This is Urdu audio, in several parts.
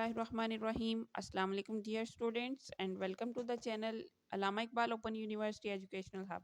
Bismillahirrahmanirrahim. Assalamu alaikum dear students and welcome to the channel Allama Iqbal Open University Educational Hub.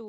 2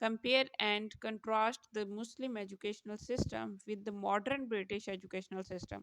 Compare and contrast the Muslim educational system with the modern British educational system.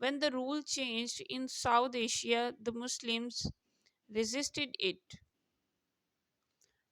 When the rule changed in South Asia, the Muslims resisted it.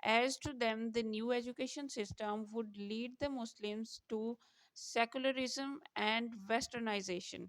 As to them, the new education system would lead the Muslims to secularism and westernization.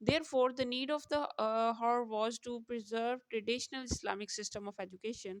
Therefore, the need of the hour was to preserve traditional Islamic system of education.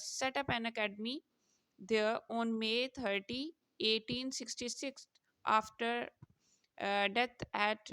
set up an academy there on May 30, 1866 after death at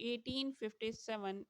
1857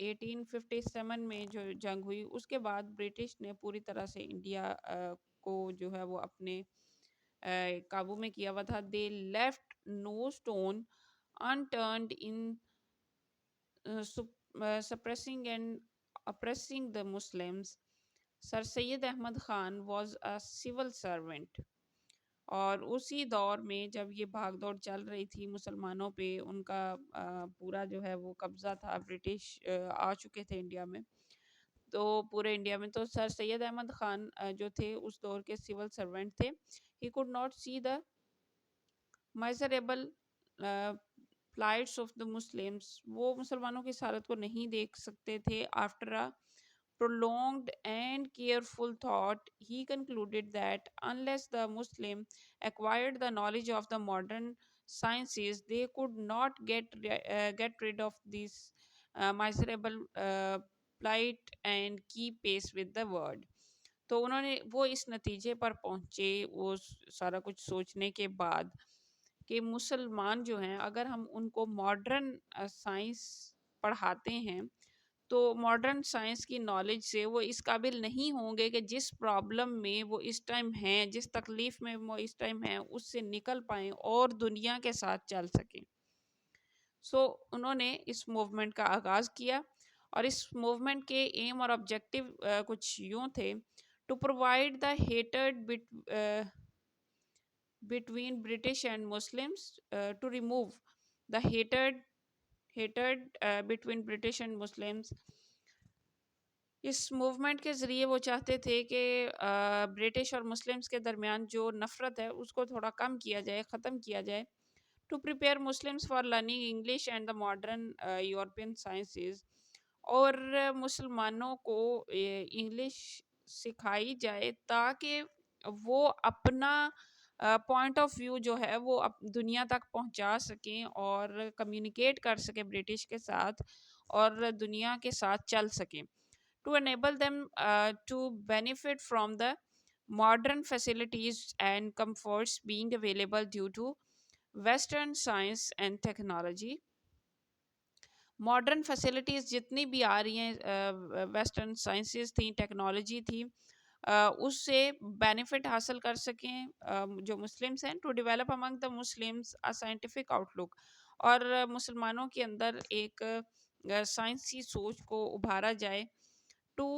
1857 میں جو جنگ ہوئی اس کے بعد برٹش نے پوری طرح سے انڈیا کو جو ہے وہ اپنے قابو میں کیا ہوا تھا. They left no stone unturned in suppressing and oppressing the Muslims. Sir Syed Ahmed Khan was a civil servant. اور اسی دور میں جب یہ بھاگ دوڑ چل رہی تھی مسلمانوں پہ، ان کا پورا جو ہے وہ قبضہ تھا، برٹش آ چکے تھے انڈیا میں، تو پورے انڈیا میں، تو سر سید احمد خان جو تھے اس دور کے سول سرونٹ تھے. He could not see the miserable plights of the Muslims. وہ مسلمانوں کی حالت کو نہیں دیکھ سکتے تھے. After a prolonged and careful thought, he concluded that unless the Muslim acquired the knowledge of the modern sciences, they could not get rid of this miserable plight and keep pace with the world. تو انہوں نے وہ اس نتیجے پر پہنچے وہ سارا کچھ سوچنے کے بعد کہ مسلمان جو ہیں اگر ہم ان کو ماڈرن سائنس پڑھاتے ہیں تو ماڈرن سائنس کی نالج سے وہ اس قابل نہیں ہوں گے کہ جس پرابلم میں وہ اس ٹائم ہیں، جس تکلیف میں وہ اس ٹائم ہیں، اس سے نکل پائیں اور دنیا کے ساتھ چل سکیں. سو انہوں نے اس موومنٹ کا آغاز کیا، اور اس موومنٹ کے ایم اور آبجیکٹیو کچھ یوں تھے: to provide the hatred between British and Muslims, to remove the hatred between British and Muslims. اس موومنٹ کے ذریعے وہ چاہتے تھے کہ برٹش اور مسلمس کے درمیان جو نفرت ہے اس کو تھوڑا کم کیا جائے، ختم کیا جائے. To prepare Muslims for learning English and the modern European sciences. اور مسلمانوں کو انگلش سکھائی جائے تاکہ وہ اپنا پوائنٹ آف ویو جو ہے وہ دنیا تک پہنچا سکیں اور کمیونیکیٹ کر سکیں برٹش کے ساتھ اور دنیا کے ساتھ چل سکیں. To enable them to benefit from the modern facilities and comforts being available due to western science and technology. Modern facilities جتنی بھی آ رہی ہیں، ویسٹرن سائنسز تھیں، ٹیکنالوجی تھی، اس سے بینیفٹ حاصل کر سکیں جو مسلمس ہیں. To develop among the Muslims a scientific outlook. اور مسلمانوں کے اندر ایک سائنسی سوچ کو ابھارا جائے. To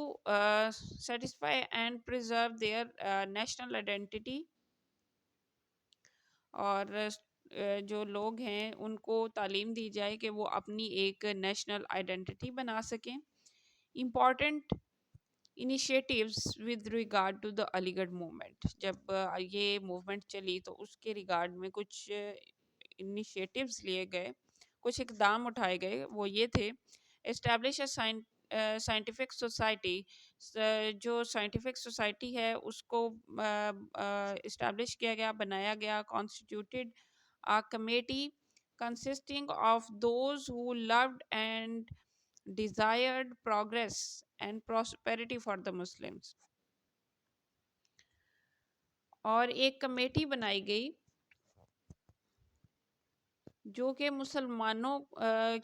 satisfy and preserve their national identity. اور جو لوگ ہیں ان کو تعلیم دی جائے کہ وہ اپنی ایک نیشنل آئیڈینٹی بنا سکیں. Important initiatives with regard to the Aligarh movement. جب یہ موومنٹ چلی تو اس کے ریگارڈ میں کچھ انیشیٹیوز لیے گئے، کچھ اقدام اٹھائے گئے. وہ یہ تھے: اسٹیبلش اے سائنٹیفک سوسائٹی. جو سائنٹیفک سوسائٹی ہے اس کو اسٹیبلش کیا گیا، بنایا گیا. Constituted a committee consisting of those who loved and desired progress and prosperity for the Muslims. اور ایک کمیٹی بنائی گئی جو کہ مسلمانوں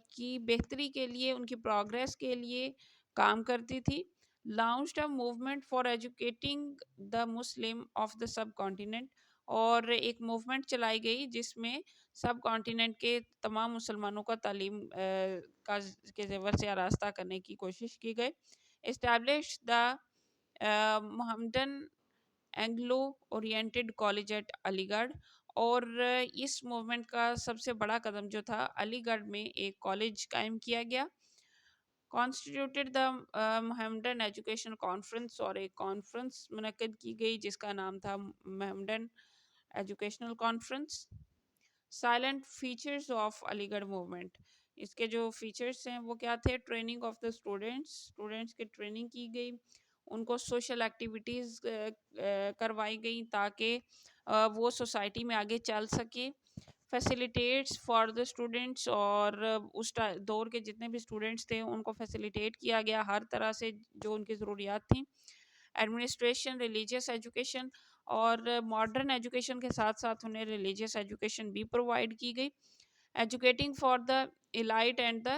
کی بہتری کے لیے، ان کی پروگریس کے لیے کام کرتی تھی. Launched a movement for educating the Muslim of the sub continent. اور ایک موومنٹ چلائی گئی جس میں سب کانٹیننٹ کے تمام مسلمانوں کا تعلیم کے زیور سے آراستہ کرنے کی کوشش کی گئی. Establish the Muhammadan Anglo oriented college at Aligarh. اور اس موومنٹ کا سب سے بڑا قدم جو تھا، علی گڑھ میں ایک کالج قائم کیا گیا. کانسٹیٹیوٹیڈ دا محمدن ایجوکیشن کانفرنس. اور ایک کانفرنس منعقد کی گئی جس کا نام تھا Muhammadan educational conference. Silent features of Aligarh movement. اس کے جو فیچرز ہیں وہ کیا تھے؟ ٹریننگ آف دا اسٹوڈینٹس کی ٹریننگ کی گئی، ان کو سوشل ایکٹیویٹیز کروائی گئیں تاکہ وہ سوسائٹی میں آگے چل سکے. Facilitates for the students. اور اس دور کے جتنے بھی اسٹوڈینٹس تھے ان کو فیسیلیٹیٹ کیا گیا ہر طرح سے جو ان کی ضروریات تھیں. Administration, religious education. اور ماڈرن ایجوکیشن کے ساتھ ساتھ انہیں ریلیجیس ایجوکیشن بھی پرووائڈ کی گئی. Educating for the elite and the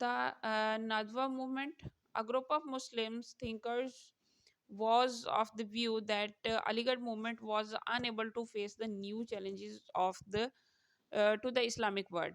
The Nadwa movement, a group of Muslims thinkers, was of the view that Aligarh movement was unable to face the new challenges of the to the Islamic world.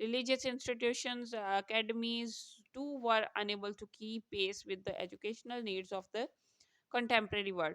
religious institutions, academies too were unable to keep pace with the educational needs of the contemporary world.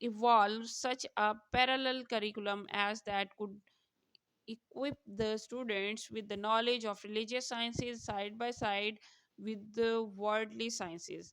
evolve such a parallel curriculum as that could equip the students with the knowledge of religious sciences side by side with the worldly sciences.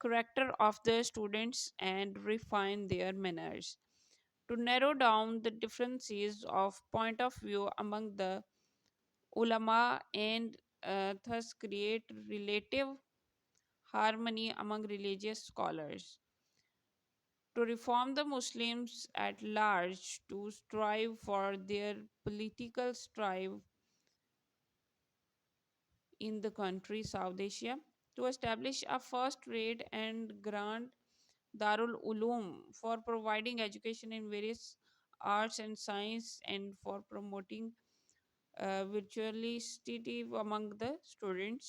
character of the students and refine their manners, to narrow down the differences of point of view among the ulama and thus create relative harmony among religious scholars, to reform the Muslims at large, to strive for their political strive in the country South Asia, to establish a first rate and grand Darul Uloom for providing education in various arts and science, and for promoting virtuosity among the students.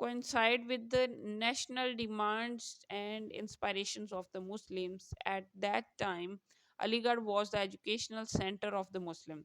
coincide with the national demands and inspirations of the Muslims. At that time, Aligarh was the educational center of the Muslim.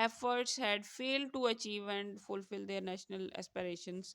efforts had failed to achieve and fulfill their national aspirations.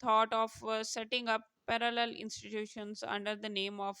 thought of setting up parallel institutions under the name of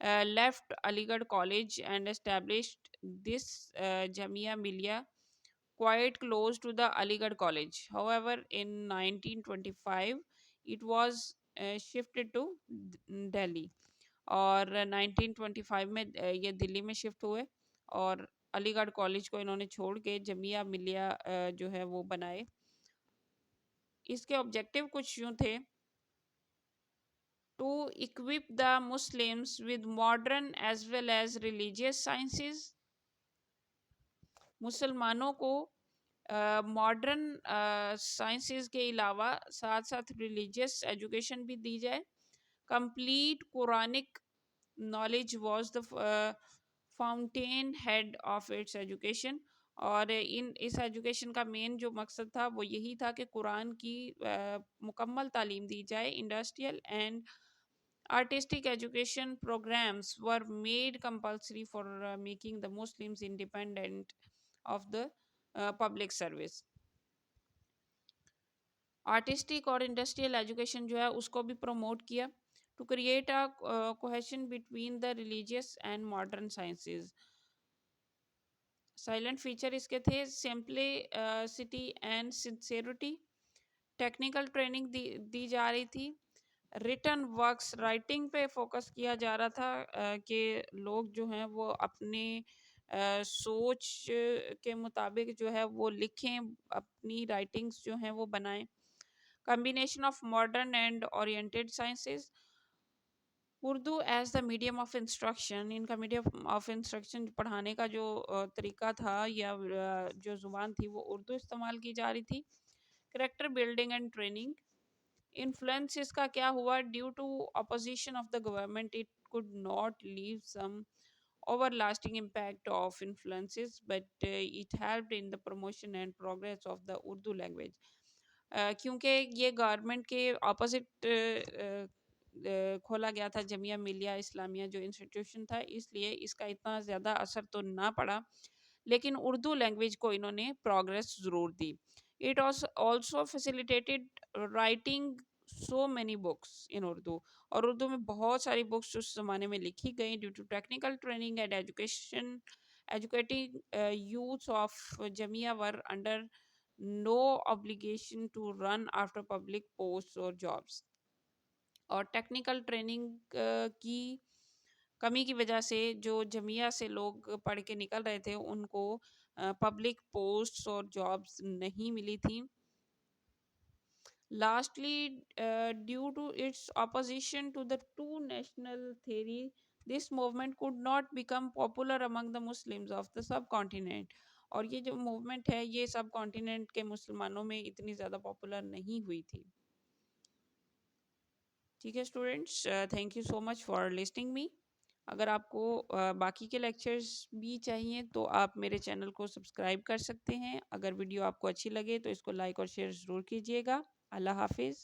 left Aligarh College and established this Jamia Millia quite close to the Aligarh College. However, in 1925, it was shifted to Delhi. اور 1925 میں یہ دلی میں شفٹ ہوئے اور علی گڑھ کالج کو انہوں نے چھوڑ کے جامعہ ملیہ جو ہے وہ بنائے. اس کے آبجیکٹیو کچھ یوں تھے: to equip the Muslims with modern as well as religious sciences. مسلمانوں کو ماڈرن سائنسز کے علاوہ ساتھ ساتھ ریلیجیس ایجوکیشن بھی دی جائے. Complete Quranic knowledge was the fountainhead of its education. اور اس ایجوکیشن کا مین جو مقصد تھا وہ یہی تھا کہ قرآن کی مکمل تعلیم دی جائے. Industrial and artistic education programs were made compulsory for making the Muslims independent of the public service. Artistic اور انڈسٹریل ایجوکیشن جو ہے اس کو بھی پروموٹ کیا to create a cohesion between the religious and modern sciences. Silent feature اس کے تھے: simplicity and sincerity. Technical training دی جا رہی تھی. ریٹن ورکس، رائٹنگ پہ فوکس کیا جا رہا تھا کہ لوگ جو ہیں وہ اپنے سوچ کے مطابق جو ہے وہ لکھیں، اپنی رائٹنگس جو ہیں وہ بنائیں. Combination of modern and oriented sciences. Urdu as the medium of instruction. ان کا میڈیم آف انسٹرکشن پڑھانے کا جو طریقہ تھا یا جو زبان تھی وہ اردو استعمال کی جا رہی تھی. Character building and training. Influence اس کا کیا ہوا؟ Due to opposition of the government it could not leave some everlasting impact of influences, but it helped in the promotion and progress of the Urdu language. کیونکہ یہ گورنمنٹ کے اپوزٹ کھولا گیا تھا جامعہ ملیہ اسلامیہ جو انسٹیٹیوشن تھا، اس لیے اس کا اتنا زیادہ اثر تو نہ پڑا، لیکن اردو لینگویج کو انہوں نے پروگریس ضرور دی. It also facilitated writing so many books in Urdu. اور اردو میں بہت ساری بکس اس زمانے میں لکھی گئی due to technical training and education. Educating youths of Jamia were under no obligation to run after public posts or jobs. اور ٹیکنیکل ٹریننگ کی کمی کی وجہ سے جو جامعہ سے لوگ پڑھ کے نکل رہے تھے ان کو پبلک پوسٹس اور جابس نہیں ملی تھیں. Lastly, due to its opposition to the two national theory, this movement could not become popular among the Muslims of the subcontinent. اور یہ جو موومنٹ ہے یہ سب کانٹیننٹ کے مسلمانوں میں اتنی زیادہ پاپولر نہیں ہوئی تھی. ٹھیک ہے students, thank you so much for listening می. اگر آپ کو باقی کے لیکچرز بھی چاہیے تو آپ میرے چینل کو سبسکرائب کر سکتے ہیں. اگر ویڈیو آپ کو اچھی لگے تو اس کو لائک اور شیئر ضرور کیجیے گا. اللہ حافظ.